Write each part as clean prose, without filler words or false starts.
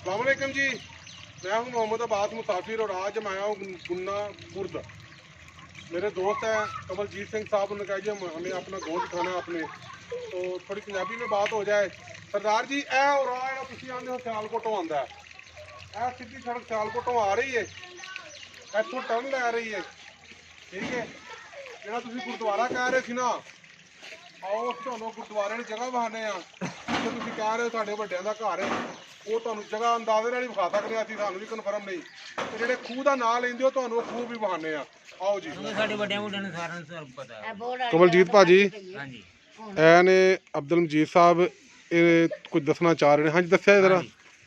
अस्सलामुअलैकुम जी, मैं हूं मोहम्मद अब्बास मुसाफिर और आज मैं आया हूँ गुन्ना कुर्द। मेरे दोस्त हैं कमलजीत सिंह साहब, उन्होंने कहा जी हमें अपना गोश्त दिखाना है अपने, तो थोड़ी पंजाबी में बात हो जाए। सरदार जी ए और तुम आते हो सियालकोटों आता है, ए सीधी सड़क सियालकोटों आ रही है, इतों टर्न लै रही है, ठीक है। जो तुम गुरुद्वारा कह रहे थे ना, आओ ਤੁਹਾਨੂੰ ਗੁਰਦੁਆਰੇ ਦੀ ਜਗ੍ਹਾ ਵਿਖਾਣੇ ਆ ਜਿੱਥੇ ਤੁਸੀਂ ਕਹਿ ਰਹੇ ਹੋ ਤੁਹਾਡੇ ਵੱਡਿਆਂ ਦਾ ਘਰ ਹੈ, ਉਹ ਤੁਹਾਨੂੰ ਜਗ੍ਹਾ ਅੰਦਾਜ਼ੇ ਨਾਲ ਹੀ ਵਿਖਾ ਸਕਦੇ ਆ ਅਸੀਂ, ਸਾਨੂੰ ਵੀ ਕਨਫਰਮ ਨਹੀਂ। ਤੇ ਜਿਹੜੇ ਖੂਹ ਦਾ ਨਾਂ ਲੈਂਦੇ ਹੋ ਤੁਹਾਨੂੰ ਉਹ ਖੂਹ ਵੀ ਵਿਖਾਣੇ ਆ। ਆਓ ਜੀ, ਸਾਡੇ ਵੱਡਿਆਂ ਬੁੱਢਿਆਂ ਨੂੰ ਸਾਰਿਆਂ ਨੂੰ ਪਤਾ ਹੈ। ਕਮਲਜੀਤ ਭਾਜੀ ਹਾਂਜੀ, ਇਹ ਨੇ ਅਬਦੁਲ ਮਜੀਦ ਸਾਹਿਬ, ਇਹ ਕੁਝ ਦੱਸਣਾ ਚਾਹ ਰਹੇ ਨੇ। ਹਾਂਜੀ ਦੱਸਿਆ ਜਰਾ।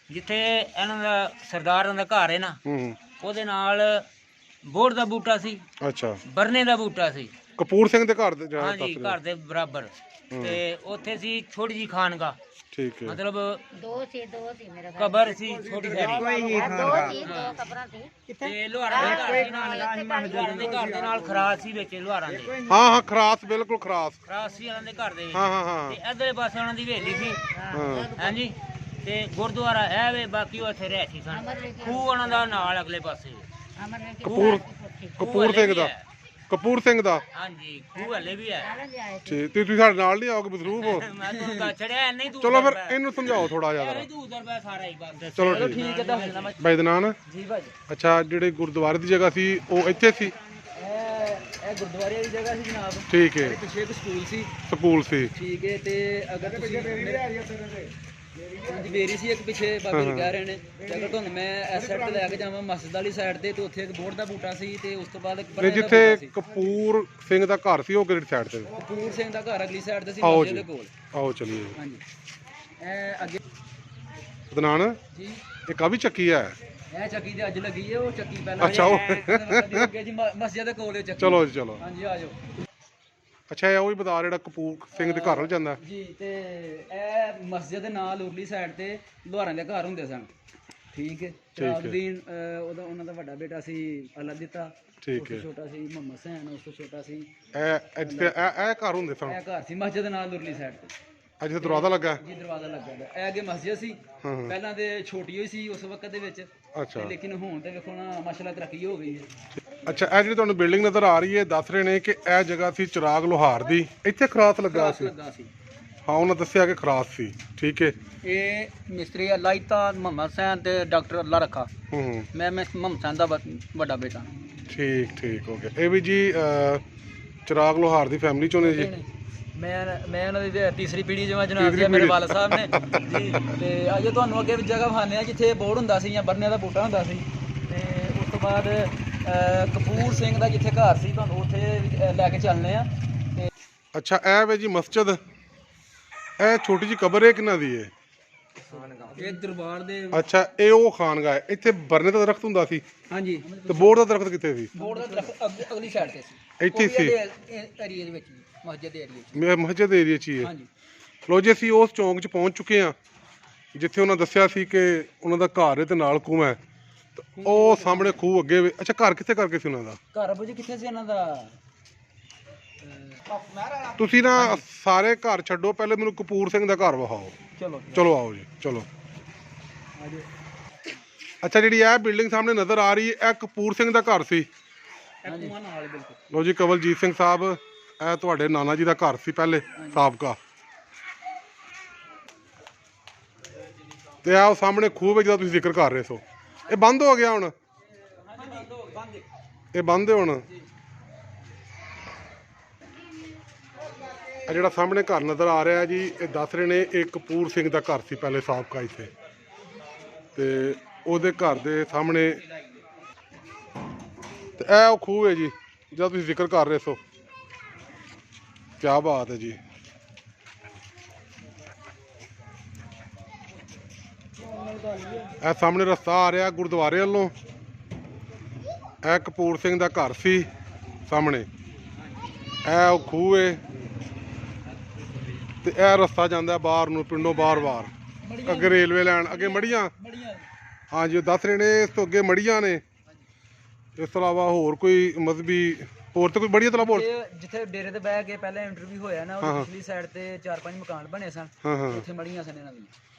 ਜਿੱਥੇ ਇਹਨਾਂ ਦਾ ਸਰਦਾਰਾਂ ਦਾ ਘਰ ਹੈ ਨਾ, ਉਹਦੇ ਨਾਲ ਬੋੜ ਦਾ ਬੂਟਾ ਸੀ, ਅੱਛਾ, ਬਰਨੇ ਦਾ ਬੂਟਾ ਸੀ, ਕਪੂਰ ਸਿੰਘ ਦੇ ਘਰ ਦੇ ਹਾਂਜੀ ਘਰ ਦੇ ਬਰਾਬਰ। ਤੇ ਉੱਥੇ ਸੀ ਛੋਟੀ ਜੀ ਖਾਨਗਾ, ਠੀਕ ਹੈ, ਮਤਲਬ ਦੋ ਸੀ ਮੇਰਾ ਕਬਰ ਸੀ ਛੋਟੀ ਸਾਰੀ। ਦੋ ਕਬਰਾਂ ਸੀ ਤੇ ਲੋਹਾਰਾਂ ਦੇ ਘਰ ਦੇ ਨਾਲ, ਲੋਹਾਰਾਂ ਦੇ ਘਰ ਦੇ ਨਾਲ ਖਰਾਸ ਸੀ ਵਿੱਚ ਲੋਹਾਰਾਂ ਦੇ। ਹਾਂ ਹਾਂ, ਖਰਾਸ, ਬਿਲਕੁਲ ਖਰਾਸ ਸੀ ਉਹਨਾਂ ਦੇ ਘਰ ਦੇ ਵਿੱਚ। ਹਾਂ ਹਾਂ ਹਾਂ, ਤੇ ਇਧਰਲੇ ਪਾਸੇ ਉਹਨਾਂ ਦੀ ਹਵੇਲੀ ਸੀ, ਹਾਂ ਹਾਂਜੀ। ਤੇ ਗੁਰਦੁਆਰਾ ਇਹ ਵੇ, ਬਾਕੀ ਉਹ ਇੱਥੇ ਰਹਿਸ਼ੀ ਸਨ। ਖੂਹ ਉਹਨਾਂ ਦਾ ਨਾਲ ਅਗਲੇ ਪਾਸੇ। ਕਪੂਰ ਸਿੰਘ ਦਾ, ਕਪੂਰ ਸਿੰਘ ਦਾ, ਹਾਂਜੀ ਖੂਹ ਹਲੇ ਵੀ ਹੈ। ਠੀਕ। ਤੁਸੀਂ ਸਾਡੇ ਨਾਲ ਨਹੀਂ ਆਓਗੇ, ਮਸਰੂਫ ਹੋ। ਮੈਂ ਤੁਹਾਨੂੰ ਛੜਿਆ ਨਹੀਂ ਤੂੰ। ਚਲੋ ਫਿਰ ਇਹਨੂੰ ਸਮਝਾਓ ਥੋੜਾ ਜਿਆਦਾ। ਤੂੰ ਉਧਰ ਬੈ ਸਾਰਾ ਹੀ ਬਸ। ਚਲੋ ਠੀਕ ਹੈ, ਦੱਸ ਦੇਣਾ ਮੈਂ। ਬੈਦਨਾਨ ਜੀ ਭਾਜੀ। ਅੱਛਾ, ਜਿਹੜੇ ਗੁਰਦੁਆਰੇ ਦੀ ਜਗ੍ਹਾ ਸੀ ਉਹ ਇੱਥੇ ਸੀ? ਇਹ ਗੁਰਦੁਆਰੇ ਦੀ ਜਗ੍ਹਾ ਸੀ ਜਨਾਬ। ਠੀਕ ਹੈ, ਪਿੱਛੇ ਇੱਕ ਸਕੂਲ ਸੀ। ਸਕੂਲ ਸੀ, ਠੀਕ ਹੈ। ਤੇ ਅਗਰ ਤੁਸੀਂ ਹਾਂਜੀ ਬੇਰੀ ਸੀ ਇੱਕ ਪਿੱਛੇ, ਬਾਬੇ ਜੀ ਕਹਿ ਰਹੇ ਨੇ। ਤੇ ਅਗਰ ਤੁਹਾਨੂੰ ਮੈਂ ਇਸ ਸਾਈਡ ਤੇ ਲੈ ਕੇ ਜਾਵਾਂ ਮਸਜਿਦ ਵਾਲੀ ਸਾਈਡ ਤੇ ਉੱਥੇ ਇੱਕ ਬੋੜ ਦਾ ਬੂਟਾ ਸੀ, ਤੇ ਉਸ ਤੋਂ ਬਾਅਦ ਇੱਕ ਨਹੀਂ ਜਿੱਥੇ ਕਪੂਰ ਸਿੰਘ ਦਾ ਘਰ ਸੀ ਉਹ ਕਿਹੜੀ ਸਾਈਡ ਤੇ? ਕਪੂਰ ਸਿੰਘ ਦਾ ਘਰ ਅਗਲੀ ਸਾਈਡ ਤੇ ਸੀ, ਆਓ ਮਸਜਿਦ ਜੀ, ਦੇ ਕੋਲ। ਆਓ ਚਲੀਏ। ਹਾਂਜੀ, ਇਹ ਅੱਗੇ ਬੈਦਨਾਨ ਜੀ। ਇਹ ਕਾਹਦੀ ਚੱਕੀ ਹੈ? ਇਹ ਚੱਕੀ ਤੇ ਅੱਜ ਲੱਗੀ ਹੈ, ਉਹ ਚੱਕੀ ਪਹਿਲਾਂ ਅੱਛਾ, ਉਹ ਅੱਗੇ ਜੀ ਮਸਜਿਦ ਦੇ ਕੋਲ ਚੱਕੀ। ਚਲੋ ਜੀ ਚਲੋ। ਹਾਂਜੀ ਆ ਜਾਓ। ਅੱਛਾ, ਇਹ ਉਹੀ ਬਤਾ ਜਿਹੜਾ ਕਪੂਰ ਸਿੰਘ ਦੇ ਘਰ ਵੱਲ ਜਾਂਦਾ ਜੀ। ਤੇ ਇਹ ਮਸਜਿਦ ਦੇ ਨਾਲ ਉਰਲੀ ਸਾਈਡ ਤੇ ਲੋਹਾਰਾਂ ਦੇ ਘਰ ਹੁੰਦੇ ਸਨ, ਠੀਕ ਹੈ। ਚਰਾਗਦੀਨ ਉਹਨਾਂ ਦਾ ਵੱਡਾ ਬੇਟਾ ਸੀ ਅਲਾਦੀਤਾ, ਠੀਕ ਹੈ। ਛੋਟਾ ਸੀ ਮੁਹੰਮਦ ਹੁਸੈਨ, ਉਸ ਤੋਂ ਛੋਟਾ ਸੀ। ਇਹ ਘਰ ਹੁੰਦੇ ਸਨ? ਇਹ ਘਰ ਸੀ ਮਸਜਿਦ ਦੇ ਨਾਲ ਉਰਲੀ ਸਾਈਡ ਤੇ। ਅੱਜ ਤੇ ਦਰਵਾਜ਼ਾ ਲੱਗਾ ਜੀ, ਦਰਵਾਜ਼ਾ ਲੱਗਾ ਹੈ। ਇਹ ਅੱਗੇ ਮਸਜਿਦ ਸੀ, ਪਹਿਲਾਂ ਤੇ ਛੋਟੀ ਹੋਈ ਸੀ ਉਸ ਵਕਤ ਦੇ ਵਿੱਚ। ਅੱਛਾ, ਲੇਕਿਨ ਹੁਣ ਤੇ ਵੇਖੋ ਨਾ ਮਾਸ਼ਾਅੱਲਾ ਤਰੱਕੀ ਹੋ ਗਈ ਹੈ। ਅੱਛਾ, ਇਹ ਜਿਹੜੀ ਤੁਹਾਨੂੰ ਬਿਲਡਿੰਗ ਨਜ਼ਰ ਆ ਰਹੀ ਹੈ, ਦੱਸ ਰਹੇ ਨੇ ਕਿ ਇਹ ਜਗ੍ਹਾ ਸੀ ਚਿਰਾਗ ਲੋਹਾਰ ਦੀ, ਇੱਥੇ ਖਰਾਸ ਲੱਗਾ ਸੀ। ਹਾਂ, ਉਹਨਾਂ ਦੱਸਿਆ ਕਿ ਖਰਾਸ ਸੀ, ਠੀਕ ਹੈ। ਇਹ ਮਿਸਤਰੀ ਅਲਾਈਤਾ ਮੁਹੰਮਦ ਹੁਸੈਨ ਤੇ ਡਾਕਟਰ ਅੱਲਾ ਰੱਖਾ। ਮੈਂ ਮੁਹੰਮਦ ਹੁਸੈਨ ਦਾ ਵੱਡਾ ਬੇਟਾ। ਠੀਕ ਠੀਕ ਹੋ ਗਿਆ। ਇਹ ਵੀ ਜੀ ਚਿਰਾਗ ਲੋਹਾਰ ਦੀ ਫੈਮਿਲੀ ਚੋਂ ਨੇ ਜੀ? ਮੈਂ ਉਹਨਾਂ ਦੀ ਤੀਸਰੀ ਪੀੜ੍ਹੀ ਜਿਵੇਂ ਜਨਾਬ ਜੀ ਮੇਰੇ ਵਾਲਦ ਸਾਹਿਬ ਨੇ ਜੀ। ਤੇ ਅੱਜ ਤੁਹਾਨੂੰ ਅੱਗੇ ਜਗ੍ਹਾ ਵਿਖਾਉਂਦੇ ਆ ਜਿੱਥੇ ਬੋੜ ਹੁੰਦਾ ਸੀ ਜਾਂ ਬਰਨਿਆਂ ਦਾ ਬੂਟਾ ਹੁੰਦਾ ਸੀ। ਤੇ ਉਸ ਤੋਂ ਬਾਅਦ ਕਪੂਰ ਸਿੰਘ ਦਾ ਜਿੱਥੇ ਘਰ ਸੀ, ਤੁਹਾਨੂੰ ਉੱਥੇ ਲੈ ਕੇ ਚੱਲਨੇ ਆ। ਅੱਛਾ, ਇਹ ਵੇ ਜੀ ਮਸਜਿਦ, ਇਹ ਛੋਟੀ ਜੀ ਕਬਰ ਹੈ ਕਿਹਨਾਂ ਦੀ ਹੈ? ਇਹ ਦਰਬਾਰ ਦੇ। ਅੱਛਾ, ਇਹ ਉਹ ਖਾਨਗਾ ਹੈ। ਇੱਥੇ ਬਰਨੇ ਦਾ ਦਰਖਤ ਹੁੰਦਾ ਸੀ? ਹਾਂਜੀ। ਤੇ ਬੋੜ ਦਾ ਦਰਖਤ ਕਿੱਥੇ ਸੀ? ਬੋੜ ਦਾ ਦਰਖਤ ਅਗਲੀ ਸਾਈਡ ਤੇ ਸੀ, ਇੱਥੇ ਸੀ ਏਰੀਏ ਦੇ ਵਿੱਚ, ਮਸਜਿਦ ਦੇ ਏਰੀਏ 'ਚ। ਮਸਜਿਦ ਏਰੀਆ 'ਚ ਹੀ ਹੈ। ਹਾਂਜੀ। ਲੋ ਜੀ, ਅਸੀਂ ਉਸ ਚੌਂਕ 'ਚ ਪਹੁੰਚ ਚੁੱਕੇ ਹਾਂ ਜਿੱਥੇ ਉਹਨਾਂ ਦੱਸਿਆ ਸੀ ਕਿ ਉਹਨਾਂ ਦਾ ਘਰ ਹੈ ਤੇ ਨਾਲ ਖੂਹ ਹੈ। ਉਹ ਸਾਹਮਣੇ ਖੂਹ ਅੱਗੇ। ਅੱਛਾ, ਘਰ ਕਿੱਥੇ ਕਰਕੇ ਸੀ ਉਹਨਾਂ ਦਾ? ਘਰ ਅਬੂ ਜੀ ਕਿੱਥੇ ਸੀ ਇਹਨਾਂ ਦਾ? ਤੁਸੀਂ ਨਾ ਸਾਰੇ ਘਰ ਛੱਡੋ, ਪਹਿਲੇ ਮੈਨੂੰ ਕਪੂਰ ਸਿੰਘ ਦਾ ਘਰ ਵਿਖਾਓ। ਚਲੋ ਚਲੋ ਆਓ ਜੀ, ਚਲੋ। ਅੱਛਾ, ਜਿਹੜੀ ਇਹ ਬਿਲਡਿੰਗ ਸਾਹਮਣੇ ਨਜ਼ਰ ਆ ਰਹੀ ਹੈ, ਇਹ ਕਪੂਰ ਸਿੰਘ ਦਾ ਘਰ ਸੀ? ਲੋ ਜੀ, ਕਮਲਜੀਤ ਸਿੰਘ ਸਾਹਿਬ, ਇਹ ਤੁਹਾਡੇ ਨਾਨਾ ਜੀ ਦਾ ਘਰ ਸੀ ਪਹਿਲੇ ਸਾਬਕਾ। ਤੇ ਆਹ ਸਾਹਮਣੇ ਖੂਹ ਵਿੱਚ ਜਿਹਦਾ ਤੁਸੀਂ ਜ਼ਿਕਰ ਕਰ ਰਹੇ ਸੋ, ਇਹ ਬੰਦ ਹੋ ਗਿਆ ਹੁਣ? ਇਹ ਬੰਦ ਹੈ ਹੁਣ? ਇਹ ਜਿਹੜਾ ਸਾਹਮਣੇ ਘਰ ਨਜ਼ਰ ਆ ਰਿਹਾ ਜੀ, ਇਹ ਦੱਸ ਰਹੇ ਨੇ ਇਹ ਕਪੂਰ ਸਿੰਘ ਦਾ ਘਰ ਸੀ ਪਹਿਲੇ ਸਾਬਕਾ ਇੱਥੇ। ਤੇ ਉਹਦੇ ਘਰ ਦੇ ਸਾਹਮਣੇ ਤੇ ਇਹ ਉਹ ਖੂਹ ਹੈ ਜੀ ਜਿਹਦਾ ਤੁਸੀਂ ਜ਼ਿਕਰ ਕਰ ਰਹੇ ਸੋ। ਕਿਆ ਬਾਤ ਹੈ ਜੀ। ਇਹ ਸਾਹਮਣੇ ਰਸਤਾ ਆ ਰਿਹਾ ਗੁਰਦੁਆਰੇ ਵੱਲੋਂ। ਇਹ ਕਪੂਰ ਸਿੰਘ ਦਾ ਘਰ ਸੀ ਸਾਹਮਣੇ, ਇਹ ਉਹ ਖੂਹ ਹੈ ਤੇ ਇਹ ਰਸਤਾ ਜਾਂਦਾ ਬਾਹਰ ਨੂੰ, ਪਿੰਡੋਂ ਬਾਹਰ। ਅੱਗੇ ਰੇਲਵੇ ਲਾਈਨ, ਅੱਗੇ ਮੜੀਆਂ। ਹਾਂਜੀ, ਉਹ ਦੱਸ ਰਹੇ ਨੇ ਇਸ ਤੋਂ ਅੱਗੇ ਮੜੀਆਂ ਨੇ। ਇਸ ਤੋਂ ਇਲਾਵਾ ਹੋਰ ਕੋਈ ਮਜ਼ਹਬੀ ਹੋਰ ਤਾਂ ਕੋਈ ਬੜੀਆਂ ਤਲਾ ਬੋਲ? ਜਿੱਥੇ ਡੇਰੇ ਤੇ ਬਹਿ ਕੇ ਪਹਿਲਾਂ ਇੰਟਰਵਿਊ ਹੋਇਆ ਨਾ, ਉਹਦੀ ਪਿਛਲੀ ਸਾਈਡ ਤੇ 4-5 ਮਕਾਨ ਬਣੇ ਸਨ, ਉੱਥੇ ਮੜੀਆਂ ਸਨ ਇਹਨਾਂ ਦੀਆਂ।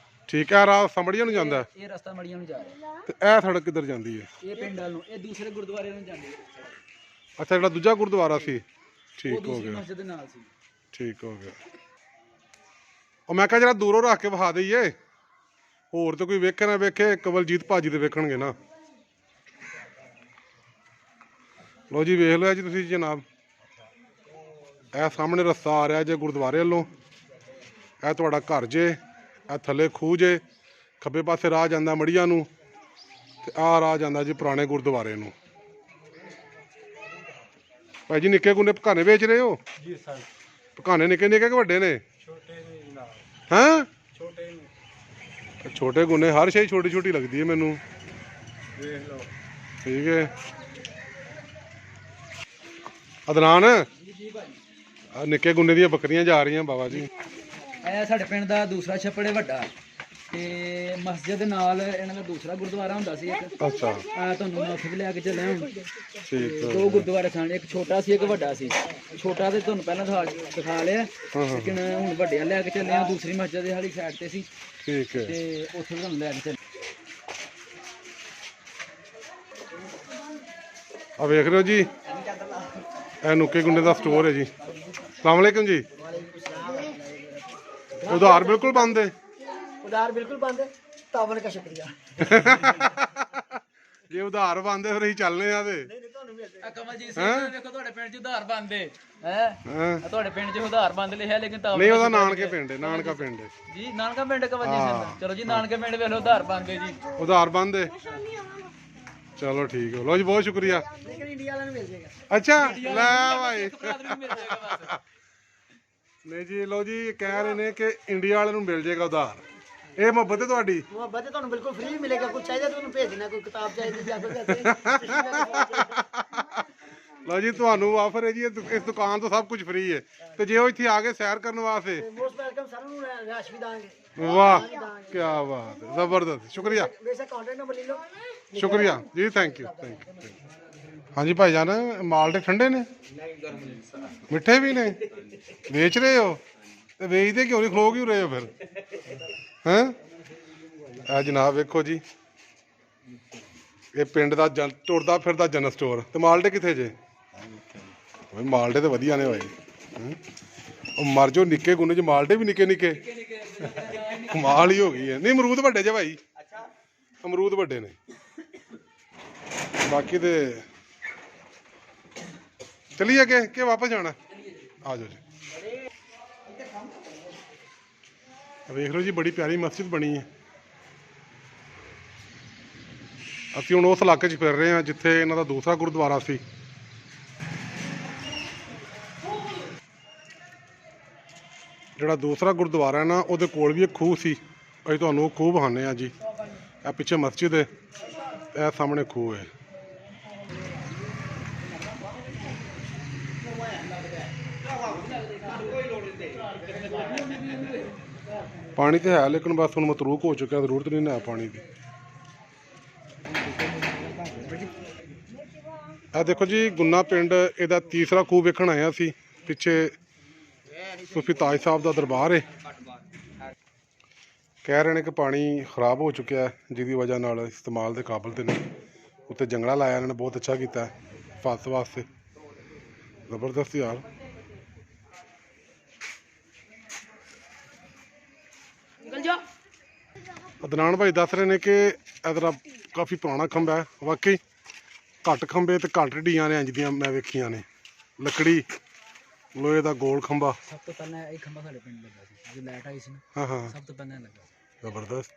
ਠੀਕ ਹੈ, ਰਾਹ ਸਮੜੀਆਂ ਨੂੰ ਜਾਂਦਾ ਹੈ। ਇਹ ਰਸਤਾ ਮੜੀਆਂ ਨੂੰ ਜਾ ਰਿਹਾ ਤੇ ਇਹ ਸੜਕ ਕਿੱਧਰ ਜਾਂਦੀ ਹੈ? ਇਹ ਪਿੰਡ ਵੱਲ ਨੂੰ, ਇਹ ਦੂਸਰੇ ਗੁਰਦੁਆਰੇ ਨੂੰ ਜਾਂਦੀ ਹੈ। ਅੱਛਾ, ਜਿਹੜਾ ਦੂਜਾ ਗੁਰਦੁਆਰਾ ਸੀ, ਉਹ ਠੀਕ ਹੋ ਦੂਸਰੀ ਗਿਆ, ਮਸਜਿਦ ਦੇ ਨਾਲ ਸੀ। ਠੀਕ ਹੋ ਗਿਆ। ਉਹ ਮੈਂ ਕਿਹਾ ਜਿਹੜਾ ਦੂਰੋਂ ਰੱਖ ਕੇ ਵਿਖਾ ਦਈਏ, ਹੋਰ ਤਾਂ ਕੋਈ ਵੇਖੇ ਨਾ ਵੇਖੇ, ਕਵਲਜੀਤ ਭਾਜੀ ਦੇ ਵੇਖਣਗੇ ਨਾ। ਲੋ ਜੀ, ਵੇਖ ਲਿਆ ਜੀ ਤੁਸੀਂ ਜਨਾਬ, ਇਹ ਸਾਹਮਣੇ ਰਸਤਾ ਆ ਰਿਹਾ ਜੇ ਗੁਰਦੁਆਰੇ ਵੱਲੋਂ। ਇਹ ਤੁਹਾਡਾ ਘਰ ਜੇ, ਇਹ ਥੱਲੇ ਖੂਹ ਜੇ, ਖੱਬੇ ਪਾਸੇ ਰਾਹ ਜਾਂਦਾ ਮੜੀਆਂ ਨੂੰ, ਤੇ ਆਹ ਰਾਹ ਜਾਂਦਾ ਜੀ ਪੁਰਾਣੇ ਗੁਰਦੁਆਰੇ ਨੂੰ। ਭਾਈ ਜੀ ਨਿੱਕੇ ਗੁੰਨੇ ਪਕਾਨੇ ਵੇਚ ਰਹੇ ਹੋ? ਜੀ ਸਰ, ਪਕਾਨੇ ਨਿੱਕੇ ਨਿੱਕੇ ਕਿ ਵੱਡੇ ਨੇ? ਛੋਟੇ ਨੇ ਜਨਾਬ, ਹੈਂ? ਛੋਟੇ ਨੇ। ਛੋਟੇ ਗੁੰਨੇ, ਹਰ ਸ਼ੈ ਛੋਟੀ ਛੋਟੀ ਲੱਗਦੀ ਹੈ ਮੈਨੂੰ। ਦੇਖ ਲਓ। ਠੀਕ ਹੈ ਅਦਨਾਨ, ਜੀ ਭਾਜੀ, ਆਹ ਨਿੱਕੇ ਗੁੰਨੇ ਦੀਆਂ ਬੱਕਰੀਆਂ ਜਾ ਰਹੀਆਂ ਬਾਬਾ ਜੀ। ਇਹ ਸਾਡੇ ਪਿੰਡ ਦਾ ਦੂਸਰਾ ਛੱਪੜ ਹੈ ਵੱਡਾ, ਤੇ ਮਸਜਿਦ ਦੇ ਨਾਲ ਇਹਨਾਂ ਦਾ ਦੂਸਰਾ ਗੁਰਦੁਆਰਾ ਹੁੰਦਾ ਸੀ ਇੱਕ। ਅੱਛਾ, ਆ ਤੁਹਾਨੂੰ ਮੈਂ ਉੱਥੇ ਵੀ ਲੈ ਕੇ ਚੱਲਿਆ ਹੁਣ। ਠੀਕ ਹੈ। ਦੋ ਗੁਰਦੁਆਰੇ ਸਨ, ਇੱਕ ਛੋਟਾ ਸੀ ਇੱਕ ਵੱਡਾ ਸੀ। ਛੋਟਾ ਤੇ ਤੁਹਾਨੂੰ ਪਹਿਲਾਂ ਦਿਖਾ ਲਿਆ, ਲੇਕਿਨ ਹੁਣ ਵੱਡਿਆ ਲੈ ਕੇ ਚੱਲੇ ਆ। ਦੂਸਰੀ ਮਸਜਿਦ ਦੇ ਵਾਲੀ ਸਾਈਡ ਤੇ ਸੀ, ਠੀਕ ਹੈ। ਤੇ ਉੱਥੇ ਵੀ ਤੁਹਾਨੂੰ ਲੈ ਕੇ ਚੱਲੇ। ਆ ਵੇਖ ਰਹੇ ਹੋ ਜੀ, ਇਹ ਨੁੱਕੇ ਗੁੰਡੇ ਦਾ ਸਟੋਰ ਹੈ ਜੀ। ਸਲਾਮ ਅਲੈਕਮ ਜੀ। ਉਧਾਰ ਬਿਲਕੁਲ ਬੰਦ ਹੈ? उधार बिल्कुल बंद है, तावन का शुक्रिया। ਜੇ ਉਧਾਰ ਬੰਦ ਹੈ ਫਿਰ ਅਸੀਂ ਚੱਲਨੇ ਆ ਤੇ। ਆ ਕਮਲਜੀਤ ਸਿੰਘ ਦੇਖੋ, ਤੁਹਾਡੇ ਪਿੰਡ 'ਚ ਉਧਾਰ ਬੰਦ ਹੈ। ਹੈ ਹਾਂ, ਤੁਹਾਡੇ ਪਿੰਡ 'ਚ ਉਧਾਰ ਬੰਦ ਲਿਖਿਆ, ਲੇਕਿਨ ਤਾਂ ਨਹੀਂ ਉਹਦਾ ਨਾਨਕੇ ਪਿੰਡ ਹੈ, ਨਾਨਕਾ ਪਿੰਡ ਹੈ ਜੀ। ਨਾਨਕਾ ਪਿੰਡ ਕਮਲਜੀਤ ਸਿੰਘ ਦਾ। ਚਲੋ ਜੀ, ਨਾਨਕੇ ਪਿੰਡ ਵੇਖ ਲਓ ਉਧਾਰ ਬੰਦ ਹੈ ਜੀ। ਉਧਾਰ ਬੰਦ ਹੈ। ਚਲੋ ਠੀਕ ਹੈ, ਲੋ ਜੀ ਬਹੁਤ ਸ਼ੁਕਰੀਆ। लेकिन इंडिया वाला मिल जाएगा। ਅੱਛਾ ਲੈ ਭਾਈ, ਇੱਕ ਭਰਾ ਨੂੰ ਮਿਲ ਜਾਏਗਾ ਬਸ। ਨਹੀਂ ਜੀ, ਲੋ ਜੀ ਕਹਿ ਰਹੇ ਨੇ ਕਿ ਇੰਡੀਆ ਵਾਲੇ ਨੂੰ ਮਿਲ ਜਾਏਗਾ ਉਧਾਰ। ਇਹ ਮੁਹੱਬਤ ਹੈ ਤੁਹਾਡੀ। मोहब्बत है तो बिल्कुल फ्री मिलेगा। कुछ चाहिए तो उन्हें भेज देना, कोई किताब चाहिए या कोई ऐसे। ਲੋ ਜੀ ਤੁਹਾਨੂੰ ਆਫਰ ਹੈ ਜੀ, ਇਸ ਦੁਕਾਨ ਤੋਂ ਸਭ ਕੁਝ ਫ੍ਰੀ ਹੈ। ਤੇ ਜੇ ਉਹ ਇੱਥੇ ਆ ਕੇ ਸੈਰ ਕਰਨ ਵਾਸਤੇ, मोस्ट वेलकम सर, उन्हें रैश भी देंगे। ਵਾਹ ਕੀ ਬਾਤ ਹੈ, ਜ਼ਬਰਦਸਤ, ਸ਼ੁਕਰੀਆ वैसे कॉन्टैक्ट नंबर ले लो। ਸ਼ੁਕਰੀਆ ਜੀ, ਥੈਂਕ ਯੂ ਥੈਂਕ ਯੂ। ਹਾਂਜੀ ਭਾਈ ਜਾਨ, ਮਾਲਟੇ ਠੰਡੇ ਨੇ? ਮਿੱਠੇ ਵੀ ਨੇ? ਵੇਚ ਰਹੇ ਹੋ? ਤੇ ਵੇਚਦੇ ਕਿਉਂ ਨਹੀਂ, ਖਲੋ ਕਿਉਂ ਰਹੇ ਹੋ ਫਿਰ? ਹੈਂ? ਆ ਜਨਾਬ ਵੇਖੋ ਜੀ, ਇਹ ਪਿੰਡ ਦਾ ਟੁਰਦਾ ਫਿਰਦਾ ਜਨਰਲ ਸਟੋਰ। ਤੇ ਮਾਲਟੇ ਕਿੱਥੇ ਜੇ? ਓਏ ਮਾਲਟੇ ਤੇ ਵਧੀਆ ਨੇ ਭਾਈ। ਉਹ ਮਰ ਜੋ, ਨਿੱਕੇ ਗੁੰਨੇ ਚ ਮਾਲਟੇ ਵੀ ਨਿੱਕੇ ਨਿੱਕੇ, ਕਮਾਲ ਹੀ ਹੋ ਗਈ ਹੈ। ਨਹੀਂ ਅਮਰੂਦ ਵੱਡੇ ਜੇ ਭਾਈ, ਅਮਰੂਦ ਵੱਡੇ ਨੇ। ਬਾਕੀ ਤੇ ਚਲੀਏ ਅੱਗੇ ਕਿ ਵਾਪਸ ਜਾਣਾ? ਆ ਜਾਓ ਜੀ। ਵੇਖ ਲਓ ਜੀ, ਬੜੀ ਪਿਆਰੀ ਮਸਜਿਦ ਬਣੀ ਹੈ। ਅਸੀਂ ਹੁਣ ਉਸ ਇਲਾਕੇ 'ਚ ਫਿਰ ਰਹੇ ਹਾਂ ਜਿੱਥੇ ਇਹਨਾਂ ਦਾ ਦੂਸਰਾ ਗੁਰਦੁਆਰਾ ਸੀ। ਜਿਹੜਾ ਦੂਸਰਾ ਗੁਰਦੁਆਰਾ ਹੈ ਨਾ, ਉਹਦੇ ਕੋਲ ਵੀ ਇੱਕ ਖੂਹ ਸੀ। ਅਸੀਂ ਤੁਹਾਨੂੰ ਉਹ ਖੂਹ ਵਿਖਾਉਂਦੇ ਹਾਂ ਜੀ। ਇਹ ਪਿੱਛੇ ਮਸਜਿਦ ਹੈ, ਇਹ ਸਾਹਮਣੇ ਖੂਹ ਹੈ। ਪਾਣੀ ਤੇ ਹੈ, ਲੇਕਿਨ ਬਸ ਹੁਣ ਮਤਰੂਕ ਹੋ ਚੁੱਕਿਆ, ਜ਼ਰੂਰਤ ਨਹੀਂ ਨਾ ਪਾਣੀ ਦੀ। ਇਹ ਦੇਖੋ ਜੀ, ਗੁੰਨਾ ਪਿੰਡ, ਇਹਦਾ ਤੀਸਰਾ ਖੂਹ ਵੇਖਣ ਆਇਆ ਸੀ। ਪਿੱਛੇ ਸੂਫੀ ਤਾਜ ਸਾਹਿਬ ਦਾ ਦਰਬਾਰ ਹੈ। ਕਹਿ ਰਹੇ ਨੇ ਕਿ ਪਾਣੀ ਖਰਾਬ ਹੋ ਚੁੱਕਿਆ, ਜਿਹਦੀ ਵਜ੍ਹਾ ਨਾਲ ਇਸਤੇਮਾਲ ਦੇ ਕਾਬਲ ਤੇ ਨਹੀਂ। ਉੱਤੇ ਜੰਗਲਾ ਲਾਇਆ ਇਹਨਾਂ ਨੇ, ਬਹੁਤ ਅੱਛਾ ਕੀਤਾ ਫਸ ਵਾਸਤੇ, ਜ਼ਬਰਦਸਤ ਯਾਰ। ਅਦਨਾਨ ਭਾਈ ਦੱਸ ਰਹੇ ਨੇ ਕਿ ਇਹਦਾ ਕਾਫੀ ਪੁਰਾਣਾ ਖੰਭਾ ਹੈ। ਵਾਕਈ ਘੱਟ ਖੰਭੇ ਤੇ ਘੱਟ ਢੀਆਂ ਨੇ ਇੰਜ ਦੀਆਂ ਮੈਂ ਵੇਖੀਆਂ ਨੇ। ਲੱਕੜੀ ਲੋਹੇ ਦਾ ਗੋਲ ਖੰਭਾ। ਸਭ ਤੋਂ ਪਹਿਲਾਂ ਇਹ ਖੰਭਾ ਸਾਡੇ ਪਿੰਡ ਲੱਗਾ ਸੀ, ਜਦੋਂ ਲਾਈਟ ਆਈ ਸੀ ਨਾ, ਹਾਂ ਹਾਂ, ਸਭ ਤੋਂ ਪਹਿਲਾਂ ਲੱਗਾ ਸੀ। ਜ਼ਬਰਦਸਤ।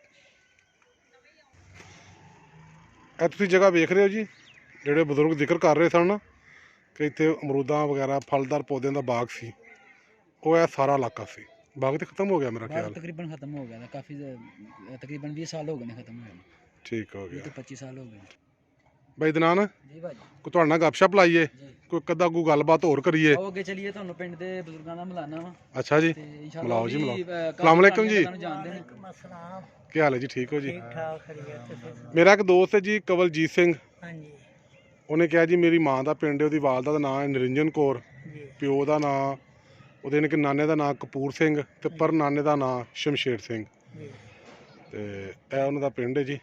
ਇਹ ਤੁਸੀਂ ਜਗ੍ਹਾ ਵੇਖ ਰਹੇ ਹੋ ਜੀ, ਜਿਹੜੇ ਬਜ਼ੁਰਗ ਜ਼ਿਕਰ ਕਰ ਰਹੇ ਸਨ ਨਾ ਕਿ ਇੱਥੇ ਅਮਰੂਦਾਂ ਵਗੈਰਾ ਫਲਦਾਰ ਪੌਦਿਆਂ ਦਾ ਬਾਗ ਸੀ, ਉਹ ਇਹ ਸਾਰਾ ਇਲਾਕਾ ਸੀ। ਬਾਗ ਤੇ ਖਤਮ ਹੋ ਗਿਆ ਮੇਰਾ ਖਿਆਲ। ਤਕਰੀਬਨ ਖਤਮ ਹੋ ਗਿਆ ਤਾਂ ਕਾਫੀ, ਤਕਰੀਬਨ 20 ਸਾਲ ਹੋ ਗਏ ਨੇ ਖਤਮ ਹੋਏ। ਠੀਕ ਹੋ ਗਿਆ। 25 ਸਾਲ ਹੋ ਗਏ ਬਾਈ ਦਨਾਨ, ਜੀ ਭਾਜੀ। ਕੋਈ ਤੁਹਾਡੇ ਨਾਲ ਗੱਪਸ਼ਪ ਲਾਈਏ, ਕੋਈ ਕਦਾ ਕੋਈ ਗੱਲਬਾਤ ਹੋਰ ਕਰੀਏ? ਆਓ ਅੱਗੇ ਚਲੀਏ, ਤੁਹਾਨੂੰ ਪਿੰਡ ਦੇ ਬਜ਼ੁਰਗਾਂ ਦਾ ਮਿਲਾਨਾ ਵਾ। ਅੱਛਾ ਜੀ, ਤੇ ਇਨਸ਼ਾਅੱਲਾ ਮਿਲਾਓ ਜੀ, ਮਿਲਾਓ। ਕਾਫੀ ਅਸਲਾਮ ਵਾਲੇਕੁਮ ਜੀ। ਤੁਹਾਨੂੰ ਜਾਣਦੇ ਨੇ। अस्सलाम। ਕੀ ਹਾਲ ਹੈ ਜੀ? ਠੀਕ ਹੋ ਜੀ? ठीक ठाक खैरियत। ਮੇਰਾ ਇੱਕ ਦੋਸਤ ਹੈ ਜੀ ਕਵਲਜੀਤ ਸਿੰਘ। हाँ जी ਉਹਨੇ ਕਿਹਾ ਜੀ ਮੇਰੀ ਮਾਂ ਦਾ ਪਿੰਡ ਹੈ, ਉਹਦੀ ਵਾਲਦਾ ਦਾ ਨਾਂ ਹੈ ਨਿਰੰਜਨ ਕੌਰ, जी ਪਿਓ ਦਾ ਨਾਂ, ਉਹਦੇ ਨੇ ਕਿ ਨਾਨੇ ਦਾ ਨਾਂ ਕਪੂਰ ਸਿੰਘ ਤੇ ਪਰ ਨਾਨੇ ਦਾ ਨਾਂ ਸ਼ਮਸ਼ੇਰ ਸਿੰਘ। जी। ਤੇ ਇਹ ਉਹਨਾਂ ਦਾ ਪਿੰਡ ਹੈ ਜੀ।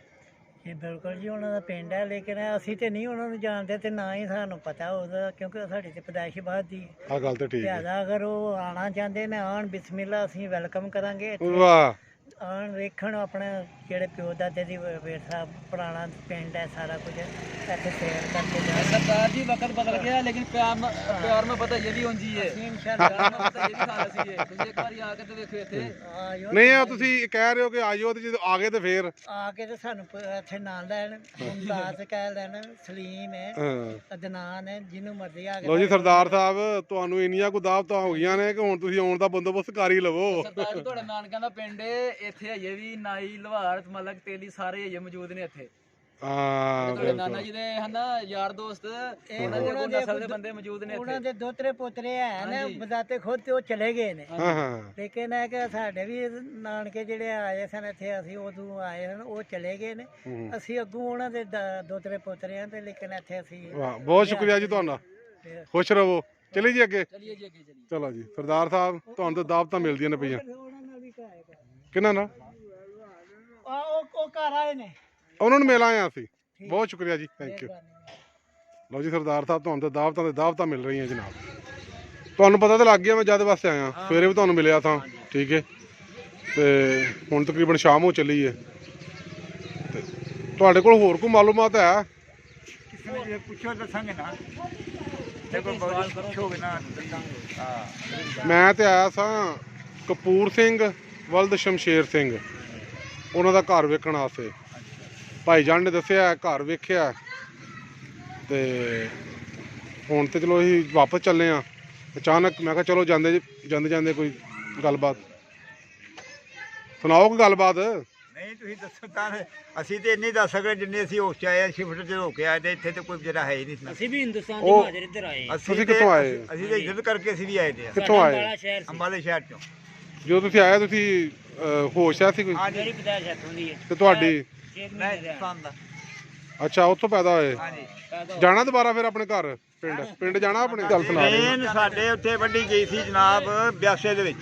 ਇਹ ਬਿਲਕੁਲ ਜੀ ਉਹਨਾਂ ਦਾ ਪਿੰਡ ਹੈ, ਲੇਕਿਨ ਅਸੀਂ ਤੇ ਨਹੀਂ ਉਹਨਾਂ ਨੂੰ ਜਾਣਦੇ ਤੇ ਨਾ ਹੀ ਸਾਨੂੰ ਪਤਾ ਉਹਦਾ, ਕਿਉਂਕਿ ਸਾਡੀ ਤੇ ਪੈਦਾਇਸ਼ ਬਾਅਦ ਦੀ ਹੈ। ਆਹ ਗੱਲ ਤੇ ਠੀਕ ਹੈ। ਲਿਹਾਜ਼ਾ ਅਗਰ ਉਹ ਆਉਣਾ ਚਾਹੁੰਦੇ ਨੇ ਆਉਣ, ਬਿਸਮਿਲ੍ਲਾ, ਅਸੀਂ ਵੈਲਕਮ ਕਰਾਂਗੇ। ਇੱਥੇ ਵਾਹ ਆਉਣ, ਵੇਖਣ ਆਪਣੇ ਜਿਹੜੇ ਪਿਓ ਦਾਦੇ ਦੀ ਵਿਰਸਾ, ਪੁਰਾਣਾ ਪਿੰਡ ਹੈ, ਸਾਰਾ ਕੁਝ ਇੱਥੇ ਸੈਰ ਕਰਕੇ ਜਾਣ। सरदार जी वक्त बदल गया लेकिन प्यार में पता ये भी होंगी है ਇਨਸ਼ਾਅੱਲਾ प्यार में पता ये भी खाना सी है तुझे एक बार आके तो देखो इथे ਆਇਓ, ਨਹੀਂ ਆ ਤੁਸੀਂ ਕਹਿ ਰਹੇ ਹੋ ਕਿ ਆਜੋ ਤੇ ਜਦੋਂ ਆ ਗਏ ਤੇ ਫੇਰ ਆ ਕੇ ਤੇ ਸਾਨੂੰ ਇੱਥੇ ਨਾਂ ਲੈਣ, ਮੁਮਤਾਜ਼ ਕਹਿ ਲੈਣ, ਸਲੀਮ ਹੈ, ਹਾਂ। ਅਦਨਾਨ ਹੈ, ਜਿਹਨੂੰ ਮਰਜ਼ੀ ਆ ਕੇ। ਲੋ ਜੀ ਸਰਦਾਰ ਸਾਹਿਬ, ਤੁਹਾਨੂੰ ਇੰਨੀਆਂ ਕੁ ਦਾਵਤਾਂ ਹੋ ਗਈਆਂ ਨੇ ਕਿ ਹੁਣ ਤੁਸੀਂ ਆਉਣ ਦਾ ਬੰਦੋਬਸਤ ਕਰ ਹੀ ਲਵੋ। सरदार जी ਤੁਹਾਡੇ ਨਾਨਕਿਆਂ ਦਾ ਪਿੰਡ ਇੱਥੇ ਹਜੇ ਵੀ ਨਾਈ ਲਵਾਰ ਮਤਲਬ ਤੇਲੀ ਸਾਰੇ ਹਜੇ ਮੌਜੂਦ ਨੇ ਇੱਥੇ। ਹਾਂ ਤੁਹਾਡੇ ਨਾਨਾ ਜੀ ਦੇ ਹਨਾ ਯਾਰ ਦੋਸਤ ਉਹਨਾਂ ਦੇ ਕੋਈ ਨਸਲ ਦੇ ਬੰਦੇ ਮੌਜੂਦ ਨੇ ਉਹਨਾਂ ਇੱਥੇ। ਦੇ ਦੋਤਰੇ ਪੋਤਰੇ ਹੈ ਨੇ, ਬਜ਼ਾਤੇ ਖੁਦ ਤੇ ਉਹ ਚਲੇ ਗਏ ਨੇ, ਹਾਂ ਹਾਂ ਲੇਕਿਨ ਇਹ ਕਿ ਸਾਡੇ ਵੀ ਨਾਨਕੇ ਜਿਹੜੇ ਆਏ ਸਨ ਇੱਥੇ, ਅਸੀਂ ਉਦੋਂ ਆਏ ਹਨ, ਉਹ ਚਲੇ ਗਏ ਨੇ। ਅਸੀਂ ਅੱਗੋਂ ਉਹਨਾਂ ਦੇ ਦੋਤਰੇ ਪੋਤਰੇ ਹਾਂ ਤੇ, ਲੇਕਿਨ ਇੱਥੇ ਅਸੀਂ ਵਾਹ, ਬਹੁਤ ਸ਼ੁਕਰੀਆ ਜੀ ਤੁਹਾਡਾ, ਖੁਸ਼ ਰਹੋ। ਚਲੀ ਜੀ ਅੱਗੇ, ਚਲਿਏ ਜੀ ਅੱਗੇ ਚਲਿਏ। ਚਲੋ ਜੀ ਸਰਦਾਰ ਸਾਹਿਬ, ਤੁਹਾਨੂੰ ਤਾਂ ਦਾਵਤਾਂ ਮਿਲਦੀਆਂ ਨੇ ਪਈਆਂ। ਉਹਨਾਂ ਨਾਲ ਵੀ ਕਰਾਏਗਾ। ਕਿਹਨਾਂ ਨਾਲ? ਉਹ ਘਰ ਆਏ ਨੇ। ਉਹਨਾਂ ਨੂੰ ਮਿਲ ਆਏ ਹਾਂ ਅਸੀਂ। ਬਹੁਤ ਸ਼ੁਕਰੀਆ ਜੀ, ਥੈਂਕ ਯੂ। ਲਓ ਜੀ ਸਰਦਾਰ ਸਾਹਿਬ, ਤੁਹਾਨੂੰ ਤਾਂ ਦਾਵਤਾਂ ਤੇ ਦਾਵਤਾਂ ਮਿਲ ਰਹੀਆਂ ਜਨਾਬ। ਤੁਹਾਨੂੰ ਪਤਾ ਤਾਂ ਲੱਗ ਗਿਆ, ਮੈਂ ਜਦ ਵਾਸਤੇ ਆਇਆ ਸਵੇਰੇ ਵੀ ਤੁਹਾਨੂੰ ਮਿਲਿਆ ਤਾਂ, ਠੀਕ ਹੈ। ਤੇ ਹੁਣ ਤਕਰੀਬਨ ਸ਼ਾਮ ਹੋ ਚੱਲੀ ਹੈ। ਤੇ ਤੁਹਾਡੇ ਕੋਲ ਹੋਰ ਕੋਈ ਮਾਲੂਮਾਤ ਹੈ? ਕਿਸੇ ਨੇ ਜੇ ਪੁੱਛੋ ਦੱਸਾਂਗੇ ਨਾ, ਦੇਖੋ ਬਹੁਤ ਪੁੱਛੋਗੇ ਨਾ ਹਾਂ। ਮੈਂ ਤੇ ਆਇਆ ਸਾਂ ਕਪੂਰ ਸਿੰਘ ਵਲਦ ਸ਼ਮਸ਼ੇਰ ਸਿੰਘ, ਉਹਨਾਂ ਦਾ ਘਰ ਵੇਖਣ ਵਾਸਤੇ। ਭਾਈ ਜਾਨ ਨੇ ਦੱਸਿਆ ਘਰ ਵੇਖਿਆ, ਤੇ ਹੁਣ ਤੇ ਚਲੋ ਅਸੀਂ ਵਾਪਸ ਚੱਲੇ ਆ। ਅਚਾਨਕ ਮੈਂ ਕਿਹਾ ਚਲੋ ਜਾਂਦੇ ਜਾਂਦੇ ਕੋਈ ਗੱਲਬਾਤ ਸੁਣਾਓ, ਕੋਈ ਗੱਲਬਾਤ। ਨਹੀਂ ਤੁਸੀਂ ਦੱਸੋ ਤਾਂ ਅਸੀਂ ਤੇ ਇੰਨੀ ਦੱਸ ਸਕਦੇ ਜਿੰਨੇ ਅਸੀਂ ਹੋਸ਼ 'ਚ ਆਏ, ਸ਼ਿਫਟ 'ਚ ਹੋ ਕੇ ਆਏ ਤੇ ਇੱਥੇ ਤੇ ਕੋਈ ਜਿਹੜਾ ਹੈ ਹੀ ਨਹੀਂ ਸੀ। ਅਸੀਂ ਵੀ ਹਿੰਦੁਸਤਾਨ ਉਹ- ਦੇ ਮਾਜਰ ਇੱਧਰ ਆਏ। ਤੁਸੀਂ ਕਿੱਥੋਂ ਆਏ? ਅਸੀਂ ਤੇ ਇੱਜ਼ਤ ਕਰਕੇ ਅਸੀਂ ਵੀ ਆਏ ਤੇ ਕਿੱਥੋਂ ਆਏ? ਸ਼ਹਿਰ ਅੰਬਾਲੇ ਸ਼ਹਿਰ 'ਚੋਂ। ਜਦੋਂ ਤੁਸੀਂ ਆਏ ਤੁਸੀਂ ਹੋਸ਼ ਆ ਸੀ ਕੋਈ? ਹਾਂਜੀ ਮੇਰੀ ਪੈਦਾਇਸ਼ ਇੱਥੋਂ ਦੀ ਹੈ। ਤੇ ਤੁਹਾਡੀ? ਮੈਂ ਹਿੰਦੁਸਤਾਨ ਦਾ। ਅੱਛਾ, ਉੱਥੋਂ ਪੈਦਾ ਹੋਏ। ਹਾਂਜੀ ਜਾਣਾ ਦੁਬਾਰਾ ਫਿਰ ਆਪਣੇ ਘਰ ਪਿੰਡ ਜਾਣਾ ਆਪਣੇ? ਗੱਲ ਸੁਣਾ ਰਹੇ। ਟ੍ਰੇਨ ਸਾਡੇ ਉੱਥੇ ਵੱਢੀ ਗਈ ਸੀ ਜਨਾਬ ਬਿਆਸੇ ਦੇ ਵਿੱਚ,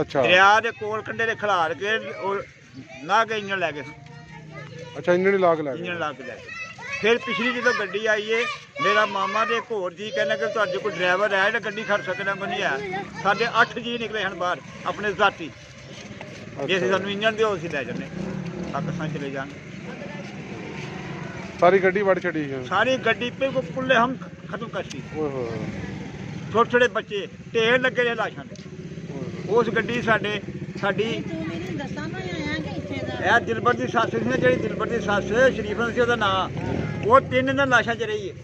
ਅੱਛਾ ਦਰਿਆ ਦੇ ਕੋਲ ਕੰਢੇ ਦੇ ਖਿਲਾਰ ਕੇ ਉਹ ਨਾ ਕੇ ਇੰਜਣ ਲੈ ਗਏ, ਅੱਛਾ, ਇੰਜਣ ਹੀ ਲਾ ਕੇ ਲੈ ਗਏ। ਇੰਜਣ ਲਾ ਕੇ ਲੈ ਗਏ। ਫਿਰ ਪਿਛਲੀ ਜਦੋਂ ਗੱਡੀ ਆਈ ਏ, ਮੇਰਾ ਮਾਮਾ ਤੇ ਇੱਕ ਹੋਰ ਜੀ ਕਹਿੰਦਾ ਕਿ ਤੁਹਾਡੇ ਕੋਲ ਡਰਾਈਵਰ ਹੈ ਜਿਹੜਾ ਗੱਡੀ ਖੜ ਸਕਦਾ, ਨਹੀਂ ਹੈ। ਸਾਡੇ 8 ਜੀ ਨਿਕਲੇ ਹਨ ਬਾਹਰ ਆਪਣੇ ਜ਼ਾਤੀ, ਜੇ ਅਸੀਂ ਸਾਨੂੰ ਇੰਜਣ ਦਿਓ ਅਸੀਂ ਲੈ ਜਾਂਦੇ ਪਾਕਿਸਤਾਨ ਚਲੇ ਜਾਣਗੇ। ਸਾਰੀ ਗੱਡੀ ਵੜ ਛੱਡੀ ਹੈ। ਸਾਰੀ ਗੱਡੀ पे को पुल्ले हम खत्म करती, ਓਏ ਹੋਏ छोटे छोटे बच्चे ढेर लगे ने लाशां दे। उस गड्डी साडी ਇਹ ਦਿਲਬਰ ਦੀ ਸੱਸ ਸੀ ਨਾ, ਜਿਹੜੀ ਦਿਲਬਰ ਦੀ ਸੱਸ ਸ਼ਰੀਫਨ ਸੀ ਉਹਦਾ ਨਾਂ, ਉਹ 3 ਦਿਨ ਲਾਸ਼ਾਂ 'ਚ ਰਹੀ ਹੈ,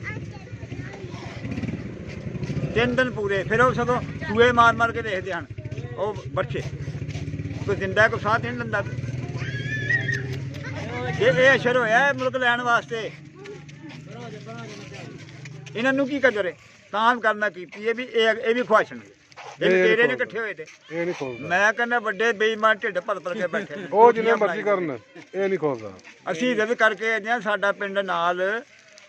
3 ਦਿਨ ਪੂਰੇ। ਫਿਰ ਉਹ ਸਗੋਂ ਸੂਏ ਮਾਰ ਕੇ ਦੇਖਦੇ ਹਨ ਉਹ ਬੱਚੇ, ਕੋਈ ਜ਼ਿੰਦਾ ਕੋਈ ਸਾਹ ਨਹੀਂ ਲੈਂਦਾ। ਇਹ ਅਸ਼ਰ ਹੋਇਆ ਹੈ ਮੁਲਕ ਲੈਣ ਵਾਸਤੇ। ਇਹਨਾਂ ਨੂੰ ਕੀ ਕਦਰ ਹੈ ਤਾਂ ਕਰਨਾ ਕੀਤੀ ਇਹ ਵੀ ਖੁਆਇਸ਼ ਨੇ, ਇਹ ਤੇਰੇ ਨੇ ਇਕੱਠੇ ਹੋਏ ਤੇ। ਇਹ ਨਹੀਂ ਖੋਲਦਾ। ਮੈਂ ਕਹਿੰਦਾ ਵੱਡੇ ਬੇਈਮਾਨ ਢਿੱਡ ਭਰ ਕੇ ਬੈਠੇ ਨੇ। ਉਹ ਜਿੰਨੇ ਮਰਜ਼ੀ ਕਰਨ, ਇਹ ਨਹੀਂ ਖੋਲਦਾ। ਅਸੀਂ ਰਿਦ ਕਰਕੇ ਆਏ ਹਾਂ, ਸਾਡਾ ਪਿੰਡ ਨਾਲ,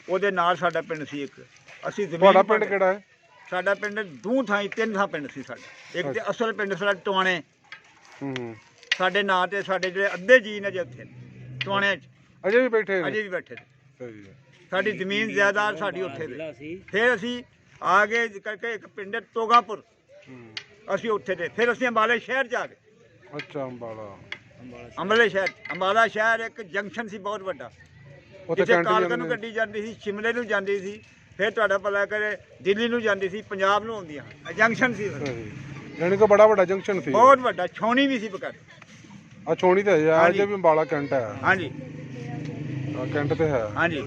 ਉਹਦੇ ਨਾਲ ਸਾਡਾ ਪਿੰਡ ਸੀ ਇੱਕ। ਅਸੀਂ ਜ਼ਮੀਨ ਤੁਹਾਡਾ ਪਿੰਡ ਕਿਹੜਾ ਹੈ? ਸਾਡਾ ਪਿੰਡ 2 ਥਾਂ 3 ਥਾਂ ਪਿੰਡ ਸੀ ਸਾਡਾ। ਇੱਕ ਤੇ ਅਸਲ ਪਿੰਡ ਸਾਡਾ ਟਵਾਣੇ, ਹੂੰ, ਸਾਡੇ ਨਾਂ ਤੇ ਸਾਡੇ ਜਿਹੜੇ ਅੱਧੇ ਜੀ ਨੇ ਜੇ ਉੱਥੇ ਟਵਾਣੇ 'ਚ ਅਜੇ ਵੀ ਬੈਠੇ ਨੇ? ਅਜੇ ਵੀ ਬੈਠੇ ਨੇ। ਸਹੀ ਹੈ। ਸਾਡੀ ਜ਼ਮੀਨ ਜਾਇਦਾਦ ਸਾਡੀ ਉੱਥੇ ਦੇ। ਫਿਰ ਅਸੀਂ ਆ ਗਏ ਕਰਕੇ ਇੱਕ ਪਿੰਡ ਹੈ ਤੋਗਾਪੁਰ, ਹੂੰ, ਅਸੀਂ ਉੱਥੇ ਦੇ। ਫਿਰ ਅਸੀਂ ਅੰਬਾਲੇ ਸ਼ਹਿਰ ਜਾ ਗਏ। ਅੱਛਾ, ਅੰਬਾਲਾ। ਅੰਬਾਲਾ ਸ਼ਹਿਰ ਇੱਕ ਜੰਕਸ਼ਨ ਸੀ ਬਹੁਤ ਵੱਡਾ, ਉੱਥੇ ਜਿੱਥੇ ਕੈਂਟੀਨ ਕਾਲਕਾ ਨੂੰ ਗੱਡੀ ਜਾਂਦੀ ਸੀ, ਸ਼ਿਮਲੇ ਨੂੰ ਜਾਂਦੀ ਸੀ, ਫਿਰ ਤੁਹਾਡਾ ਭਲਾ ਕਰੇ ਦਿੱਲੀ ਨੂੰ ਜਾਂਦੀ ਸੀ, ਪੰਜਾਬ ਨੂੰ ਆਉਂਦੀਆਂ। ਜੰਕਸ਼ਨ ਸੀ ਯਾਨੀ ਕਿ ਬੜਾ ਵੱਡਾ ਜੰਕਸ਼ਨ ਸੀ। ਬਹੁਤ ਵੱਡਾ, ਛਾਉਣੀ ਵੀ ਸੀ ਬਕਰ। ਆ ਛੋਣੀ ਤੇ ਹੈ, ਅਜੇ ਵੀ ਅੰਬਾਲਾ ਕੈਂਟ ਹੈ। ਹਾਂਜੀ ਆ ਕੈਂਟ ਤੇ ਹੈ। ਹਾਂਜੀ,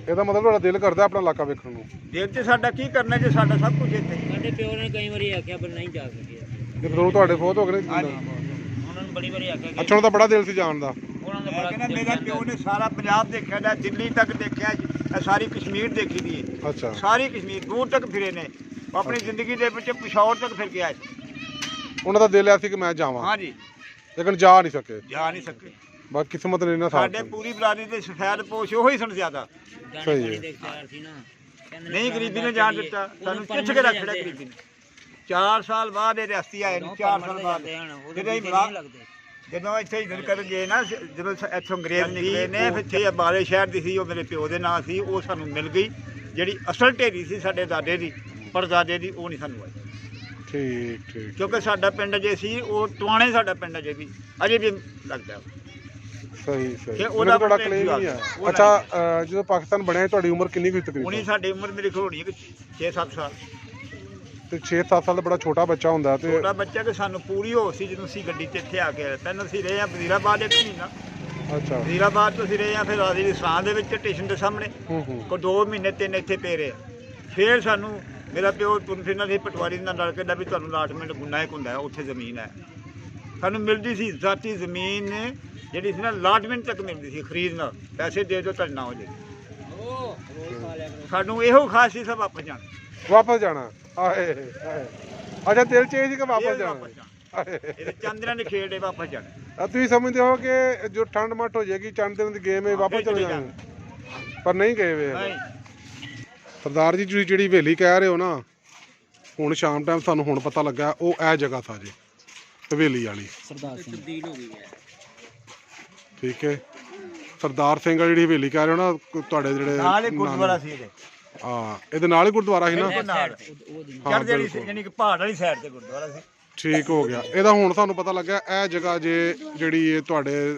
ਇਹਦਾ ਮਤਲਬ ਤੁਹਾਡਾ ਦਿਲ ਕਰਦਾ ਆਪਣਾ ਇਲਾਕਾ ਵੇਖਣ ਨੂੰ। ਦੇਖ ਤੇ ਸਾਡਾ ਕੀ ਕਰਨਾ ਜੇ ਸਾਡਾ ਸਭ ਕੁਝ ਇੱਥੇ ਹੀ। ਸਾਡੇ ਪਿਓ ਨੇ ਕਈ ਵਾਰੀ ਆਖਿਆ ਪਰ ਨਹੀਂ ਜਾ ਸਕੇ। ਜੇ ਫਿਰ ਤੁਹਾਡੇ ਫੋਤ ਹੋ ਗਏ ਨੇ। ਉਹਨਾਂ ਨੂੰ ਬੜੀ ਵਾਰੀ ਆਖਿਆ ਅੱਛਾ, ਉਹਦਾ ਬੜਾ ਦਿਲ ਸੀ ਜਾਣ ਦਾ। ਉਹਨਾਂ ਨੇ ਮੈਂ ਕਹਿੰਦਾ ਮੇਰਾ ਪਿਓ ਨੇ ਸਾਰਾ ਪੰਜਾਬ ਦੇਖਿਆ ਦਾ, ਦਿੱਲੀ ਤੱਕ ਦੇਖਿਆ, ਇਹ ਸਾਰੀ ਕਸ਼ਮੀਰ ਦੇਖੀ ਦੀ ਹੈ। ਅੱਛਾ, ਸਾਰੀ ਕਸ਼ਮੀਰ ਦੂਰ ਤੱਕ ਫਿਰੇ ਨੇ ਆਪਣੀ ਜ਼ਿੰਦਗੀ ਦੇ ਵਿੱਚ, ਪਿਸ਼ੌਰ ਤੱਕ ਫਿਰ ਕੇ ਆਏ। ਉਹਨਾਂ ਦਾ ਦਿਲ ਐ ਸੀ ਕਿ ਮੈਂ ਜਾਵਾਂ, ਹਾਂਜੀ, ਲੇਕਿਨ ਜਾ ਨਹੀਂ ਸਕੇ। ਜਾ ਨਹੀਂ ਸਕੇ। ਬਸ ਕਿਸਮਤ ਨੇ ਨਾ ਸਾਥ ਸਾਡੇ ਪੂਰੀ ਬਰਾਦਰੀ ਦੇ ਸਫੈਦ ਪੋਸ਼ ਉਹੀ ਸਨ ਜ਼ਿਆਦਾ। ਸਹੀ ਹੈ। ਨਹੀਂ ਗਰੀਬੀ ਨੇ ਜਾਣ ਦਿੱਤਾ, ਸਾਨੂੰ ਖਿੱਚ ਕੇ ਰੱਖ ਲਿਆ ਗਰੀਬੀ ਨੇ। 4 ਸਾਲ ਬਾਅਦ ਇਹ ਰਿਆਸਤੀ ਆਏ ਨੇ, 4 ਸਾਲ ਬਾਅਦ। ਜਿਹੜੇ ਜਦੋਂ ਇੱਥੇ ਹਿੰਦਰ ਕਰਨ ਗਏ ਨਾ, ਜਦੋਂ ਇੱਥੋਂ ਅੰਗਰੇਜ਼ ਨਿਕਲੇ ਨੇ, ਫਿਰ ਇੱਥੇ ਅੰਬਾਲੇ ਸ਼ਹਿਰ ਦੀ ਸੀ, ਉਹ ਮੇਰੇ ਪਿਓ ਦੇ ਨਾਂ ਸੀ, ਉਹ ਸਾਨੂੰ ਮਿਲ ਗਈ। ਜਿਹੜੀ ਅਸਲ ਢੇਰੀ ਸੀ ਸਾਡੇ ਦਾਦੇ ਦੀ ਪੜਦਾਦੇ ਦੀ, ਉਹ ਨਹੀਂ ਸਾਨੂੰ ਆਈ। ਠੀਕ ਠੀਕ। ਕਿਉਂਕਿ ਸਾਡਾ ਪਿੰਡ ਜੇ ਸੀ ਉਹ ਟਵਾਣੇ, ਸਾਡਾ ਪਿੰਡ ਅਜੇ ਵੀ ਲੱਗਦਾ। ਸਹੀ ਸਹੀ। ਤੇ ਉਹਦਾ ਤੁਹਾਡਾ ਮਤਲਬ ਕਲੇਮ ਨਹੀਂ ਆ। ਉਹ ਅੱਛਾ, ਜਦੋਂ ਪਾਕਿਸਤਾਨ ਬਣਿਆ ਤੁਹਾਡੀ ਉਮਰ ਕਿੰਨੀ ਕੁ ਤਕਰੀਬਨ? ਹੁਣੀ ਸਾਡੀ ਉਮਰ ਮੇਰੇ ਕੋਲ ਹੋਣੀ 6-7 ਸਾਲ। ਤੇ 6-7 ਸਾਲ ਦਾ ਬੜਾ ਛੋਟਾ ਬੱਚਾ ਹੁੰਦਾ ਤੇ ਛੋਟਾ ਬੱਚਾ ਕਿ ਸਾਨੂੰ ਪੂਰੀ ਹੋਸ਼ ਸੀ ਜਦੋਂ ਅਸੀਂ ਗੱਡੀ 'ਚ ਇੱਥੇ ਆ ਕੇ ਆਏ। ਪਹਿਲਾਂ ਅਸੀਂ ਰਹੇ ਹਾਂ ਵਜ਼ੀਰਾਬਾਦ 1 ਮਹੀਨਾ, ਅੱਛਾ। ਵਜ਼ੀਰਾਬਾਦ ਤੋਂ ਅਸੀਂ ਰਹੇ ਹਾਂ, ਫਿਰ ਰਾਜਸਥਾਨ ਦੇ ਵਿੱਚ ਸਟੇਸ਼ਨ ਦੇ ਸਾਹਮਣੇ ਕੋ 2 ਮਹੀਨੇ 3 ਇੱਥੇ ਪਏ ਰਹੇ। ਫਿਰ ਸਾਨੂੰ ਮੇਰਾ ਪਿਓ ਤੁਰਨ ਫਿਰਨਾ ਸੀ, ਪਟਵਾਰੀ ਨਾਲ ਲੜ ਕੇ ਵੀ ਤੁਹਾਨੂੰ ਅਲਾਟਮੈਂਟ ਗੁੰਨਾ ਇੱਕ ਹੁੰਦਾ, ਉੱਥੇ ਜ਼ਮੀਨ ਹੈ। ਸਾਨੂੰ ਮਿਲਦੀ ਸੀ ਜ਼ਾਤੀ ਜ਼ਮੀਨ ਜਿਹੜੀ ਸੀ ਨਾ, ਅਲਾਟਮੈਂਟ ਤੱਕ ਮਿਲਦੀ ਸੀ, ਖਰੀਦ ਨਾਲ ਪੈਸੇ ਦੇ ਦਿਓ ਤੁਹਾਡੇ ਨਾਲ ਹੋ ਜਾਏ। ਸਾਨੂੰ ਇਹੋ ਖਾਸ ਸੀ, ਸਭ ਵਾਪਸ ਜਾਣਾ। ਵਾਪਸ ਜਾਣਾ? ਆਏ ਆਏ। ਅੱਛਾ, ਦਿਲ ਚ ਇਹ ਸੀ ਕਿ ਵਾਪਸ ਜਾਣਾ। ਇਹ ਚੰਦਰਾਂ ਦੇ ਖੇੜੇ ਵਾਪਸ ਜਾਣਾ। ਤੁਸੀਂ ਸਮਝਦੇ ਹੋ ਕਿ ਜੋ ਠੰਡ ਮੱਠ ਹੋ ਜਾਏਗੀ, ਚੰਦ ਦਿਨ ਦੀ ਗੇਮ ਹੈ, ਵਾਪਸ ਚਲੇ ਜਾਣਾ, ਪਰ ਨਹੀਂ ਗਏ ਵੇ। ਸਰਦਾਰ ਜੀ, ਤੁਸੀਂ ਜਿਹੜੀ ਹਵੇਲੀ ਕਹਿ ਰਹੇ ਹੋ ਨਾ, ਹੁਣ ਸ਼ਾਮ ਟਾਈਮ ਸਾਨੂੰ ਹੁਣ ਪਤਾ ਲੱਗਾ ਉਹ ਇਹ ਜਗ੍ਹਾ ਥਾ ਜੀ, ਹਵੇਲੀ ਵਾਲੀ। ਸਰਦਾਰ ਸਿੰਘ ਤਬਦੀਲ ਹੋ ਗਈ ਹੈ। ਠੀਕ ਹੈ, ਸਰਦਾਰ ਸਿੰਘ ਵਾਲੀ ਜਿਹੜੀ ਹਵੇਲੀ ਕਹਿ ਰਹੇ ਹੋ ਨਾ, ਤੁਹਾਡੇ ਜਿਹੜੇ ਨਾਲ ਹੀ ਗੁਰਦੁਆਰਾ ਸੀ ਇਹਦੇ। ਹਾਂ, ਇਹਦੇ ਨਾਲ ਹੀ ਗੁਰਦੁਆਰਾ ਸੀ ਨਾ। ਚੜ੍ਹਦੇ ਵਾਲੀ ਯਾਨੀ ਕਿ ਪਹਾੜ ਵਾਲੀ ਸਾਈਡ ਤੇ ਗੁਰਦੁਆਰਾ ਸੀ। ਠੀਕ ਹੋ ਗਿਆ। ਇਹਦਾ ਹੁਣ ਸਾਨੂੰ ਪਤਾ ਲੱਗਾ ਇਹ ਜਗ੍ਹਾ ਜਿਹੜੀ ਇਹ ਤੁਹਾਡੇ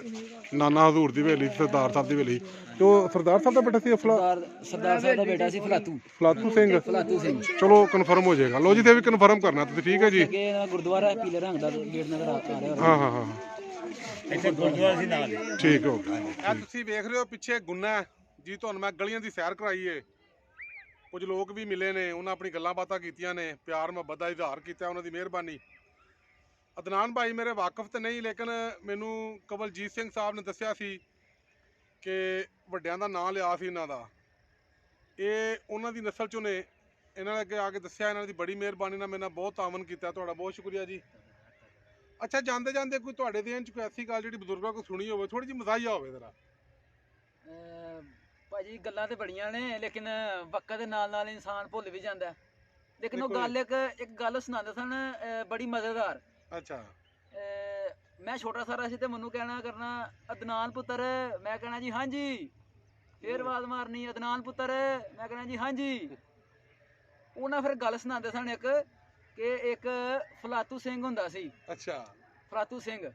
ਨਾਨਾ ਹਜ਼ੂਰ ਦੀ ਹਵੇਲੀ, ਸਰਦਾਰ ਸਾਹਿਬ ਦੀ ਹਵੇਲੀ, ਤੇ ਉਹ ਸਰਦਾਰ ਸਾਹਿਬ ਦਾ ਬੇਟਾ ਸੀ ਸਰਦਾਰ ਸਾਹਿਬ ਦਾ ਬੇਟਾ ਸੀ ਫਲਾਤੂ ਸਿੰਘ। ਚਲੋ ਕਨਫਰਮ ਹੋ ਜਾਏਗਾ। ਲੋ ਜੀ, ਤੇ ਵੀ ਕਨਫਰਮ ਕਰਨਾ ਤੁਸੀਂ, ਠੀਕ ਹੈ ਜੀ। ਅੱਗੇ ਗੁਰਦੁਆਰਾ ਪੀਲੇ ਰੰਗ ਦਾ ਗੇਟ ਨਜ਼ਰ ਆ ਰਿਹਾ। ਹਾਂ ਹਾਂ ਹਾਂ, ਇੱਥੇ ਗੁਰਦੁਆਰਾ ਸੀ ਨਾਲ। ਠੀਕ ਹੋ ਗਿਆ। ਇਹ ਤੁਸੀਂ ਵੇਖ ਰਹੇ ਹੋ ਪਿੱਛੇ ਗੁੰਨਾ ਜੀ, ਤੁਹਾਨੂੰ ਮੈਂ ਗਲੀਆਂ ਦੀ ਸੈਰ ਕਰਾਈ ਏ। ਕੁਝ ਲੋਕ ਵੀ ਮਿਲੇ ਨੇ, ਉਹਨਾਂ ਆਪਣੀ ਗੱਲਾਂ ਬਾਤਾਂ ਕੀਤੀਆਂ ਨੇ, ਪਿਆਰ ਮੁਹੱਬਤ ਦਾ ਇਜ਼ਹਾਰ ਕੀਤਾ, ਉਹਨਾਂ ਦੀ ਮਿਹਰਬਾਨੀ। ਅਦਨਾਨ ਭਾਈ ਮੇਰੇ ਵਾਕਫ ਤੇ ਨਹੀਂ, ਲੇਕਿਨ ਮੈਨੂੰ ਕਵਲਜੀਤ ਸਿੰਘ ਸਾਹਿਬ ਨੇ ਦੱਸਿਆ ਸੀ ਕਿ ਵੱਡਿਆਂ ਦਾ ਨਾਂ ਲਿਆ ਸੀ ਇਹਨਾਂ ਦਾ, ਇਹ ਉਹਨਾਂ ਦੀ ਨਸਲ ਚੋਂ ਨੇ। ਇਹਨਾਂ ਨੇ ਅੱਗੇ ਆ ਕੇ ਦੱਸਿਆ, ਇਹਨਾਂ ਦੀ ਬੜੀ ਮਿਹਰਬਾਨੀ ਨਾਲ ਮੇਰੇ ਨਾਲ ਬਹੁਤ ਤਾਮਨ ਕੀਤਾ, ਤੁਹਾਡਾ ਬਹੁਤ ਸ਼ੁਕਰੀਆ ਜੀ। ਅੱਛਾ, ਜਾਂਦੇ ਜਾਂਦੇ ਕੋਈ ਤੁਹਾਡੇ ਦੇਣ ਚ ਕੋਈ ਐਸੀ ਗੱਲ ਜਿਹੜੀ ਬਜ਼ੁਰਗਾਂ ਕੋਲ ਸੁਣੀ ਹੋਵੇ, ਥੋੜੀ ਜਿਹੀ ਮਜ਼ਾਹੀਆ ਹੋਵੇ ਜ਼ਰਾ? ਭਾਜੀ ਗੱਲਾਂ ਤੇ ਬੜੀਆਂ ਨੇ, ਲੇਕਿਨ ਵਕਤ ਦੇ ਨਾਲ ਨਾਲ ਇਨਸਾਨ ਭੁੱਲ ਵੀ ਜਾਂਦਾ। ਲੇਕਿਨ ਉਹ ਗੱਲ ਇੱਕ ਗੱਲ ਸੁਣਾਉਂਦੇ ਸਨ, ਬੜੀ ਮਜ਼ੇਦਾਰ। ਅੱਛਾ। ਮੈਂ ਛੋਟਾ ਸਾਰਾ ਸੀ ਤੇ ਮੈਨੂੰ ਕਹਿਣਾ ਕਰਨਾ, ਅਦਨਾਨ ਪੁੱਤਰ, ਮੈਂ ਕਹਿਣਾ ਜੀ ਹਾਂਜੀ। ਫੇਰ ਆਵਾਜ਼ ਮਾਰਨੀ, ਅਦਨਾਨ ਪੁੱਤਰ, ਮੈਂ ਕਹਿਣਾ ਜੀ ਹਾਂਜੀ। ਉਹਨਾਂ ਫਿਰ ਗੱਲ ਸੁਣਾਉਂਦੇ ਸਨ ਇੱਕ, ਕਿ ਇੱਕ ਫਲਾਤੂ ਸਿੰਘ ਹੁੰਦਾ ਸੀ। ਅੱਛਾ, ਫਲਾਤੂ ਸਿੰਘ।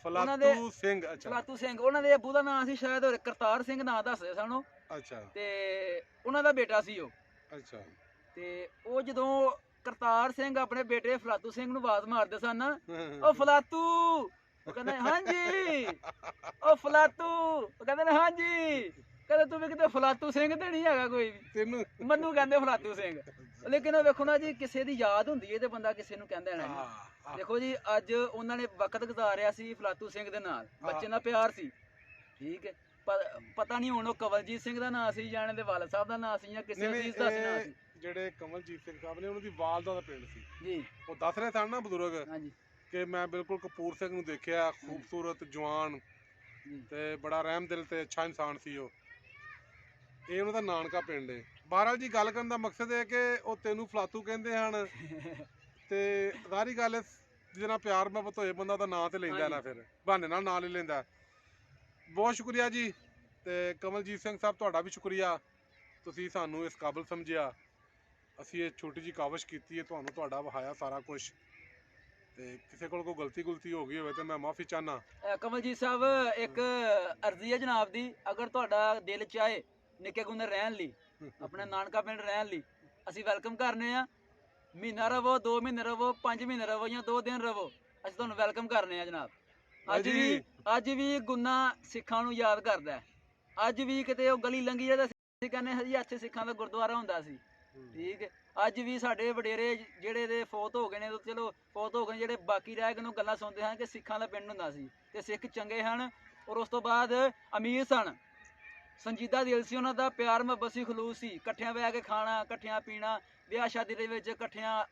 ਫਲਾਤੂ ਸਿੰਘ। ਅੱਛਾ, ਫਲਾਤੂ ਸਿੰਘ। ਉਹਨਾਂ ਦੇ ਅੱਬੂ ਦਾ ਨਾਮ ਸੀ ਸ਼ਾਇਦ ਕਰਤਾਰ ਸਿੰਘ, ਨਾਂ ਦੱਸਦੇ ਸਨ ਉਹ। ਅੱਛਾ। ਤੇ ਉਹਨਾਂ ਦਾ ਬੇਟਾ ਸੀ ਉਹ। ਅੱਛਾ। ਤੇ ਉਹ ਜਦੋਂ ਕਰਤਾਰ ਸਿੰਘ ਆਪਣੇ ਬੇਟੇ ਫਲਾਤੂ ਸਿੰਘ ਨੂੰ ਆਵਾਜ਼ ਮਾਰਦੇ ਸਨ, ਉਹ ਫਲਾਤੂ, ਉਹ ਕਹਿੰਦੇ ਹਾਂਜੀ। ਉਹ ਫਲਾਤੂ, ਉਹ ਕਹਿੰਦੇ ਨੇ ਹਾਂਜੀ। ਕਹਿੰਦੇ ਤੂੰ ਵੀ ਕਿਤੇ ਫਲਾਤੂ ਸਿੰਘ ਤੇ ਨਹੀਂ ਹੈਗਾ ਕੋਈ ਵੀ, ਤੈਨੂੰ ਮੈਨੂੰ ਕਹਿੰਦੇ ਫਲਾਤੂ ਸਿੰਘ। ਲੇਕਿਨ ਉਹ ਵੇਖੋ ਨਾ ਜੀ, ਕਿਸੇ ਦੀ ਯਾਦ ਹੁੰਦੀ ਹੈ ਤੇ ਬੰਦਾ ਕਿਸੇ ਨੂੰ ਕਹਿੰਦਾ ਨਾ। ਦੇਖੋ ਜੀ, ਅੱਜ ਉਹਨਾਂ ਨੇ ਵਕਤ ਗੁਜ਼ਾਰਿਆ ਸੀ ਫਲਾਤੂ ਸਿੰਘ ਦੇ ਨਾਲ, ਬੱਚੇ ਨਾਲ ਪਿਆਰ ਸੀ, ਠੀਕ ਹੈ। ਪਤਾ ਨਹੀਂ ਹੁਣ ਉਹ ਕਵਲਜੀਤ ਸਿੰਘ ਦਾ ਨਾਂ ਸੀ ਜਾਂ ਇਹਨਾਂ ਦੇ ਵਾਲਦ ਸਾਹਿਬ ਦਾ ਨਾਂ ਸੀ ਜਾਂ ਕਿਸੇ ਅਜ਼ੀਜ਼ ਦਾ ਨਾਂ ਸੀ। ਜਿਹੜੇ ਕਮਲਜੀਤ ਸਿੰਘ ਸਾਹਿਬ ਨੇ, ਉਹਨਾਂ ਦੀ ਵਾਲਦਾ ਦਾ ਪਿੰਡ ਸੀ ਜੀ। ਉਹ ਦੱਸ ਰਹੇ ਸਨ ਨਾ ਬਜ਼ੁਰਗ, ਹਾਂਜੀ, ਕਿ ਮੈਂ ਬਿਲਕੁਲ ਕਪੂਰ ਸਿੰਘ ਨੂੰ ਦੇਖਿਆ, ਖੂਬਸੂਰਤ ਜਵਾਨ ਤੇ ਬੜਾ ਰਹਿਮ ਦਿਲ ਤੇ ਅੱਛਾ ਇਨਸਾਨ ਸੀ ਉਹ। ਇਹ ਉਹਨਾਂ ਦਾ ਨਾਨਕਾ ਪਿੰਡ ਹੈ। ਬਹਰਾਲ ਜੀ, ਗੱਲ ਕਰਨ ਦਾ ਮਕਸਦ ਹੈ ਕਿ ਉਹ ਤੈਨੂੰ ਫਲਾਤੂ ਕਹਿੰਦੇ ਹਨ, ਤੇ ਸਾਰੀ ਗੱਲ ਜਿਹਦੇ ਨਾਲ ਪਿਆਰ ਮੁਹੱਬਤ ਹੋਏ ਬੰਦਾ ਉਹਦਾ ਨਾਂ ਤੇ ਲੈਂਦਾ ਨਾ, ਫਿਰ ਬਹਾਨੇ ਨਾਲ ਨਾਂ ਲੈ ਲੈਂਦਾ। ਬਹੁਤ ਸ਼ੁਕਰੀਆ ਜੀ। ਤੇ ਕਮਲਜੀਤ ਸਿੰਘ ਸਾਹਿਬ, ਤੁਹਾਡਾ ਵੀ ਸ਼ੁਕਰੀਆ, ਤੁਸੀਂ ਸਾਨੂੰ ਇਸ ਕਾਬਲ ਸਮਝਿਆ। ਅਸੀਂ ਇਹ ਛੋਟੀ ਜਿਹੀ ਕਾਵਿਸ਼ ਕੀਤੀ ਹੈ, ਤੁਹਾਨੂੰ ਤੁਹਾਡਾ ਵਹਾਇਆ ਸਾਰਾ ਕੁਝ, ਤੇ ਕਿਸੇ ਕੋਲ ਕੋਈ ਗਲਤੀ ਹੋ ਗਈ ਹੋਵੇ ਤੇ ਮੈਂ ਮਾਫੀ ਚਾਹਨਾ। ਕਮਲਜੀਤ ਸਾਹਿਬ, ਇੱਕ ਅਰਜ਼ੀ ਹੈ ਜਨਾਬ ਦੀ, ਅਗਰ ਤੁਹਾਡਾ ਦਿਲ ਚਾਹੇ ਨਿੱਕੇ ਗੁੰਨੇ ਰਹਿਣ ਲਈ, ਆਪਣੇ ਨਾਨਕਾ ਪਿੰਡ ਰਹਿਣ ਲਈ, ਅਸੀਂ ਵੈਲਕਮ ਕਰਨੇ ਆ। ਮਹੀਨਾ ਰਵੋ, 2 ਮਹੀਨੇ ਰਵੋ, 5 ਮਹੀਨੇ ਰਵੋ ਜਾਂ 2 ਦਿਨ ਰਵੋ, ਅਸੀਂ ਤੁਹਾਨੂੰ ਵੈਲਕਮ ਕਰਨੇ ਆ ਜਨਾਬ। ਅੱਜ ਵੀ ਗੁੰਨਾ ਸਿੱਖਾਂ ਨੂੰ ਯਾਦ ਕਰਦਾ। ਅੱਜ ਵੀ ਕਿਤੇ ਉਹ ਗਲੀ ਲੰਘੀ ਹੈ ਤਾਂ ਅਸੀਂ ਕਹਿੰਦੇ ਹਾਂ ਜੀ ਇੱਥੇ ਸਿੱਖਾਂ ਦਾ ਗੁਰਦੁਆਰਾ ਹੁੰਦਾ ਸੀ, ਠੀਕ ਹੈ। ਅੱਜ ਵੀ ਸਾਡੇ ਵਡੇਰੇ ਜਿਹੜੇ ਦੇ ਫੌਤ ਹੋ ਗਏ ਨੇ, ਚਲੋ ਫੌਤ ਹੋ ਗਏ, ਜਿਹੜੇ ਬਾਕੀ ਰਹਿ ਗਏ ਨੇ, ਗੱਲਾਂ ਸੁਣਦੇ ਹਨ ਕਿ ਸਿੱਖਾਂ ਦਾ ਪਿੰਡ ਹੁੰਦਾ ਸੀ ਤੇ ਸਿੱਖ ਚੰਗੇ ਹਨ, ਔਰ ਉਸ ਤੋਂ ਬਾਅਦ ਅਮੀਰ ਸਨ, ਸੰਜੀਦਾ ਦਿਲ ਸੀ ਉਹਨਾਂ ਦਾ, ਪਿਆਰ ਮੁਹੱਬਤ ਸੀ, ਖਲੂਸ ਸੀ, ਇਕੱਠਿਆਂ ਬਹਿ ਕੇ ਖਾਣਾ, ਇਕੱਠਿਆਂ ਪੀਣਾ, ਵਿਆਹ ਸ਼ਾਦੀ ਦੇ ਵਿੱਚ ਇਕੱਠਿਆਂ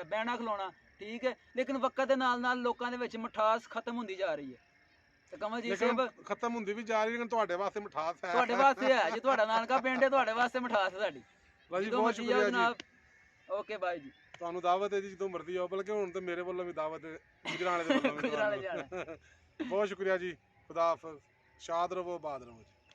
ਬਹਿਣਾ ਖਲੋਣਾ, ਠੀਕ ਹੈ। ਲੇਕਿਨ ਵਕਤ ਦੇ ਨਾਲ ਨਾਲ ਲੋਕਾਂ ਦੇ ਵਿੱਚ ਮਿਠਾਸ ਖਤਮ ਹੁੰਦੀ ਜਾ ਰਹੀ ਹੈ। ਤੇ ਕਮਲਜੀਤ ਸਾਹਿਬ, ਖਤਮ ਹੁੰਦੀ ਵੀ ਜਾ ਰਹੀ, ਲੇਕਿਨ ਤੁਹਾਡੇ ਵਾਸਤੇ ਮਿਠਾਸ ਹੈ। ਤੁਹਾਡੇ ਵਾਸਤੇ ਹੈ ਜੀ, ਤੁਹਾਡਾ ਨਾਨਕਾ ਪਿੰਡ ਹੈ, ਤੁਹਾਡੇ ਵਾਸਤੇ ਮਿਠਾਸ ਹੈ ਸਾਡੀ। ਬਹੁਤ ਸ਼ੁਕਰੀਆ ਜਨਾਬ। ਓਕੇ ਬਾਈ ਜੀ, ਤੁਹਾਨੂੰ ਦਾਵਤ ਹੈ ਜੀ, ਜਦੋਂ ਮਰਜ਼ੀ ਆਓ। ਬਲਕਿ ਹੁਣ ਤੇ ਮੇਰੇ ਵੱਲੋਂ ਵੀ ਦਾਵਤ ਹੈ, ਗੁਜਰਾਣੇ ਦੇ ਵੱਲੋਂ। ਬਹੁਤ ਸ਼ੁਕਰੀਆ ਜੀ। ਖੁਦਾ ਹਾਫਿਜ਼। ਸ਼ਾਦ ਰਵੋ, ਆਬਾਦ ਰਵੋ ਜੀ।